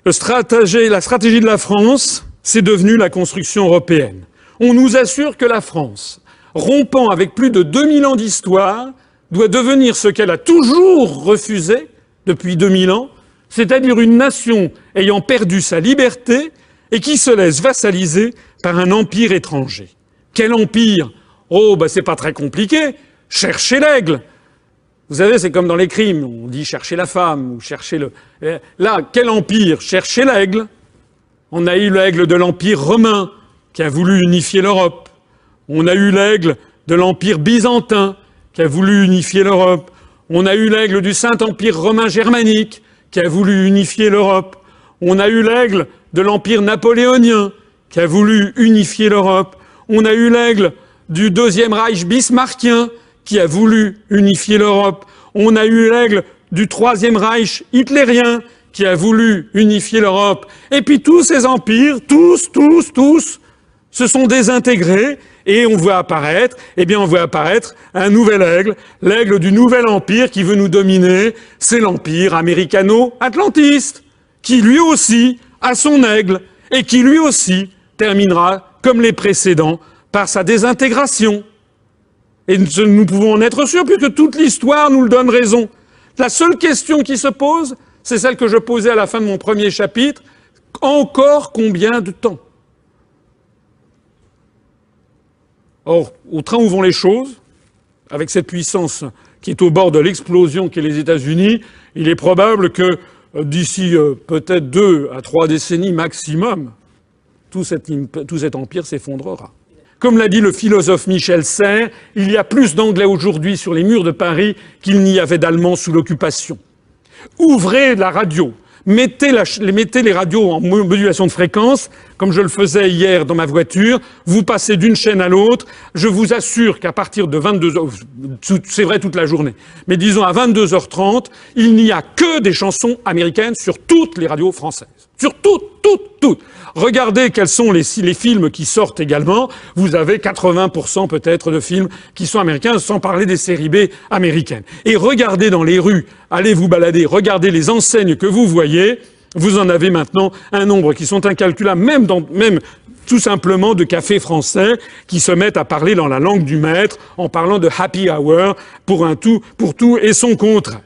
la stratégie de la France, c'est devenu la construction européenne. On nous assure que la France, rompant avec plus de 2000 ans d'histoire, doit devenir ce qu'elle a toujours refusé depuis 2000 ans, c'est-à-dire une nation ayant perdu sa liberté et qui se laisse vassaliser par un empire étranger. Quel empire? Oh, c'est pas très compliqué. Cherchez l'aigle. Vous savez, c'est comme dans les crimes. On dit chercher la femme ou chercher le... Là, quel empire? Cherchez l'aigle. On a eu l'aigle de l'Empire romain qui a voulu unifier l'Europe. On a eu l'aigle de l'Empire byzantin qui a voulu unifier l'Europe. On a eu l'aigle du Saint-Empire romain germanique qui a voulu unifier l'Europe. On a eu l'aigle de l'Empire napoléonien qui a voulu unifier l'Europe. On a eu l'aigle du Deuxième Reich bismarckien qui a voulu unifier l'Europe. On a eu l'aigle du Troisième Reich hitlérien qui a voulu unifier l'Europe. Et puis tous ces empires, tous, se sont désintégrés et on voit apparaître un nouvel aigle, l'aigle du nouvel empire qui veut nous dominer, c'est l'empire américano-atlantiste, qui lui aussi a son aigle et qui lui aussi terminera, comme les précédents, par sa désintégration. Et nous pouvons en être sûrs, puisque toute l'histoire nous le donne raison. La seule question qui se pose, c'est celle que je posais à la fin de mon premier chapitre. Encore combien de temps? Or, au train où vont les choses, avec cette puissance qui est au bord de l'explosion qu'est les États-Unis, il est probable que d'ici peut-être 2 à 3 décennies maximum, tout cet empire s'effondrera. Comme l'a dit le philosophe Michel Serres, il y a plus d'Anglais aujourd'hui sur les murs de Paris qu'il n'y avait d'Allemands sous l'occupation. Ouvrez la radio, mettez les radios en modulation de fréquence, comme je le faisais hier dans ma voiture, vous passez d'une chaîne à l'autre, je vous assure qu'à partir de 22h, c'est vrai toute la journée, mais disons à 22h30, il n'y a que des chansons américaines sur toutes les radios françaises. Sur toutes. Regardez quels sont les films qui sortent également. Vous avez 80% peut-être de films qui sont américains, sans parler des séries B américaines. Et regardez dans les rues, allez vous balader, regardez les enseignes que vous voyez. Vous en avez maintenant un nombre qui sont incalculables, même tout simplement de cafés français qui se mettent à parler dans la langue du maître en parlant de happy hour pour tout et son contraire.